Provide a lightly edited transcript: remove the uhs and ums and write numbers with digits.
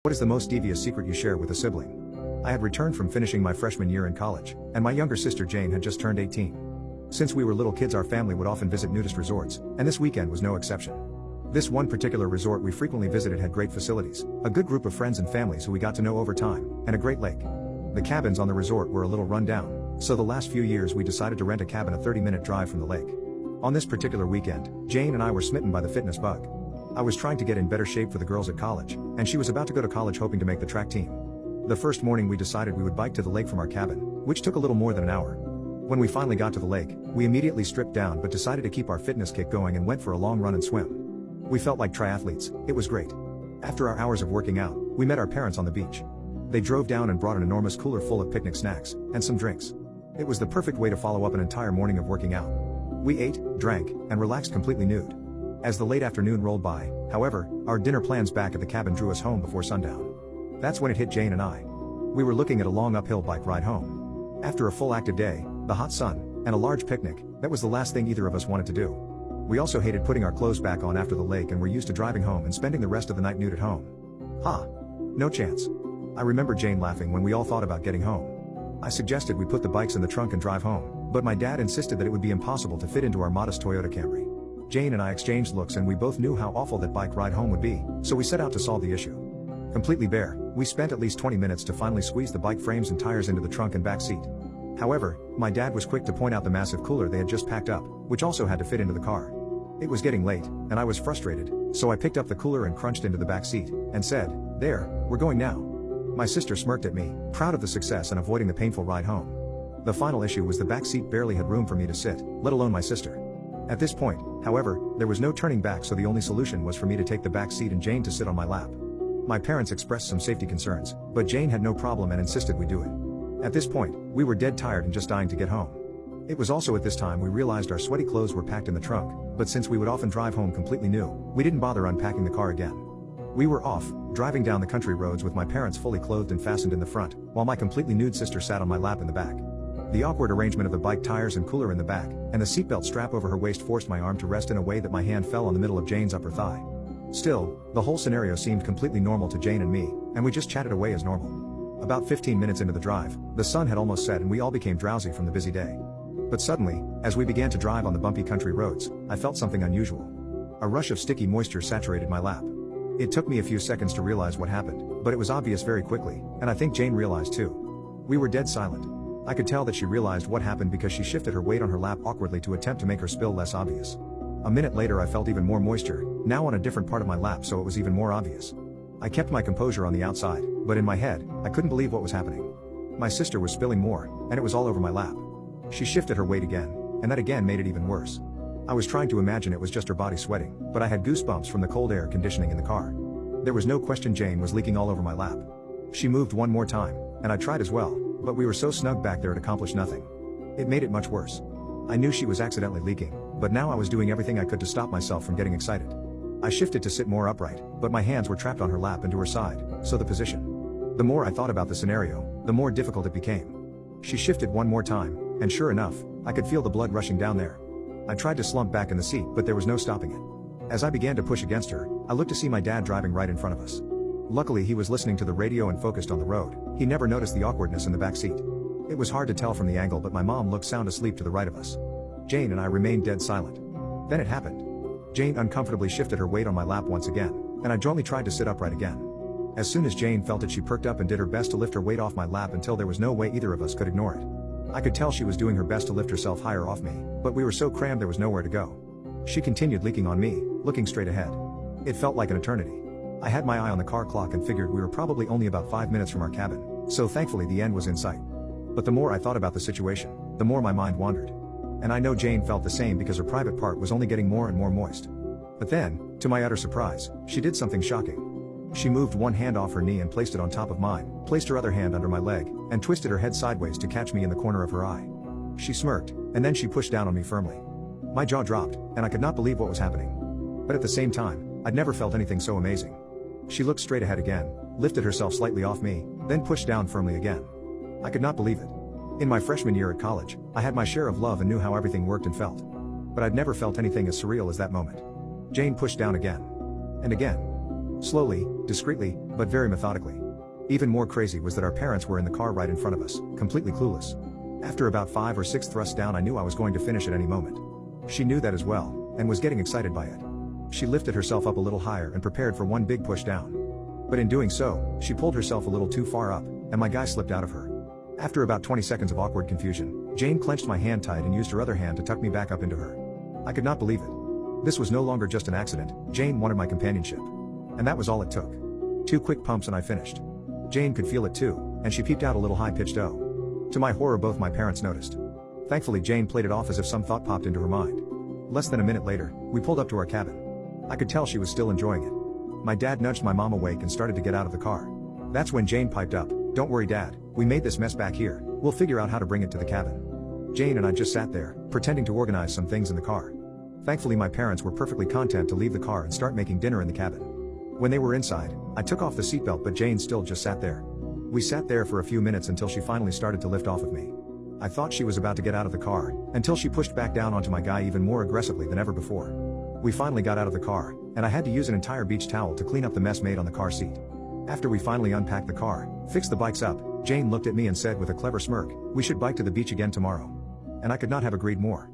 What is the most devious secret you share with a sibling? I had returned from finishing my freshman year in college, and my younger sister Jane had just turned 18. Since we were little kids, our family would often visit nudist resorts, and this weekend was no exception. This one particular resort we frequently visited had great facilities, a good group of friends and families who we got to know over time, and a great lake. The cabins on the resort were a little run down, so the last few years we decided to rent a cabin a 30-minute drive from the lake. On this particular weekend, Jane and I were smitten by the fitness bug. I was trying to get in better shape for the girls at college, and she was about to go to college hoping to make the track team. The first morning we decided we would bike to the lake from our cabin, which took a little more than an hour. When we finally got to the lake, we immediately stripped down but decided to keep our fitness kick going and went for a long run and swim. We felt like triathletes. It was great. After our hours of working out, we met our parents on the beach. They drove down and brought an enormous cooler full of picnic snacks and some drinks. It was the perfect way to follow up an entire morning of working out. We ate, drank, and relaxed completely nude. As the late afternoon rolled by, however, our dinner plans back at the cabin drew us home before sundown. That's when it hit Jane and I. We were looking at a long uphill bike ride home. After a full active day, the hot sun, and a large picnic, that was the last thing either of us wanted to do. We also hated putting our clothes back on after the lake and were used to driving home and spending the rest of the night nude at home. Ha! No chance. I remember Jane laughing when we all thought about getting home. I suggested we put the bikes in the trunk and drive home, but my dad insisted that it would be impossible to fit into our modest Toyota Camry. Jane and I exchanged looks and we both knew how awful that bike ride home would be, so we set out to solve the issue. Completely bare, we spent at least 20 minutes to finally squeeze the bike frames and tires into the trunk and back seat. However, my dad was quick to point out the massive cooler they had just packed up, which also had to fit into the car. It was getting late, and I was frustrated, so I picked up the cooler and crunched into the back seat, and said, "There, we're going now." My sister smirked at me, proud of the success and avoiding the painful ride home. The final issue was the back seat barely had room for me to sit, let alone my sister. At this point, however, there was no turning back, so the only solution was for me to take the back seat and Jane to sit on my lap. My parents expressed some safety concerns, but Jane had no problem and insisted we do it. At this point, we were dead tired and just dying to get home. It was also at this time we realized our sweaty clothes were packed in the trunk, but since we would often drive home completely new, we didn't bother unpacking the car again. We were off, driving down the country roads with my parents fully clothed and fastened in the front, while my completely nude sister sat on my lap in the back. The awkward arrangement of the bike tires and cooler in the back, and the seatbelt strap over her waist forced my arm to rest in a way that my hand fell on the middle of Jane's upper thigh. Still, the whole scenario seemed completely normal to Jane and me, and we just chatted away as normal. About 15 minutes into the drive, the sun had almost set and we all became drowsy from the busy day. But suddenly, as we began to drive on the bumpy country roads, I felt something unusual. A rush of sticky moisture saturated my lap. It took me a few seconds to realize what happened, but it was obvious very quickly, and I think Jane realized too. We were dead silent. I could tell that she realized what happened because she shifted her weight on her lap awkwardly to attempt to make her spill less obvious. A minute later I felt even more moisture, now on a different part of my lap, so it was even more obvious. I kept my composure on the outside, but in my head, I couldn't believe what was happening. My sister was spilling more, and it was all over my lap. She shifted her weight again, and that again made it even worse. I was trying to imagine it was just her body sweating, but I had goosebumps from the cold air conditioning in the car. There was no question Jane was leaking all over my lap. She moved one more time, and I tried as well, but we were so snug back there it accomplished nothing. It made it much worse. I knew she was accidentally leaking, but now I was doing everything I could to stop myself from getting excited. I shifted to sit more upright, but my hands were trapped on her lap and to her side, so the position. The more I thought about the scenario, the more difficult it became. She shifted one more time, and sure enough, I could feel the blood rushing down there. I tried to slump back in the seat, but there was no stopping it. As I began to push against her, I looked to see my dad driving right in front of us. Luckily he was listening to the radio and focused on the road. He never noticed the awkwardness in the back seat. It was hard to tell from the angle, but my mom looked sound asleep to the right of us. Jane and I remained dead silent. Then it happened. Jane uncomfortably shifted her weight on my lap once again, and I jointly tried to sit upright again. As soon as Jane felt it, she perked up and did her best to lift her weight off my lap until there was no way either of us could ignore it. I could tell she was doing her best to lift herself higher off me, but we were so crammed there was nowhere to go. She continued leaking on me, looking straight ahead. It felt like an eternity. I had my eye on the car clock and figured we were probably only about 5 minutes from our cabin, so thankfully the end was in sight. But the more I thought about the situation, the more my mind wandered. And I know Jane felt the same because her private part was only getting more and more moist. But then, to my utter surprise, she did something shocking. She moved one hand off her knee and placed it on top of mine, placed her other hand under my leg, and twisted her head sideways to catch me in the corner of her eye. She smirked, and then she pushed down on me firmly. My jaw dropped, and I could not believe what was happening. But at the same time, I'd never felt anything so amazing. She looked straight ahead again, lifted herself slightly off me, then pushed down firmly again. I could not believe it. In my freshman year at college, I had my share of love and knew how everything worked and felt. But I'd never felt anything as surreal as that moment. Jane pushed down again. And again. Slowly, discreetly, but very methodically. Even more crazy was that our parents were in the car right in front of us, completely clueless. After about 5 or 6 thrusts down, I knew I was going to finish at any moment. She knew that as well, and was getting excited by it. She lifted herself up a little higher and prepared for one big push down. But in doing so, she pulled herself a little too far up, and my guy slipped out of her. After about 20 seconds of awkward confusion, Jane clenched my hand tight and used her other hand to tuck me back up into her. I could not believe it. This was no longer just an accident. Jane wanted my companionship. And that was all it took. 2 quick pumps and I finished. Jane could feel it too, and she peeped out a little high-pitched "oh." To my horror, both my parents noticed. Thankfully, Jane played it off as if some thought popped into her mind. Less than a minute later, we pulled up to our cabin. I could tell she was still enjoying it. My dad nudged my mom awake and started to get out of the car. That's when Jane piped up, "Don't worry, Dad, we made this mess back here, we'll figure out how to bring it to the cabin." Jane and I just sat there, pretending to organize some things in the car. Thankfully, my parents were perfectly content to leave the car and start making dinner in the cabin. When they were inside, I took off the seatbelt, but Jane still just sat there. We sat there for a few minutes until she finally started to lift off of me. I thought she was about to get out of the car, until she pushed back down onto my guy even more aggressively than ever before. We finally got out of the car, and I had to use an entire beach towel to clean up the mess made on the car seat. After we finally unpacked the car, fixed the bikes up, Jane looked at me and said with a clever smirk, "We should bike to the beach again tomorrow." And I could not have agreed more.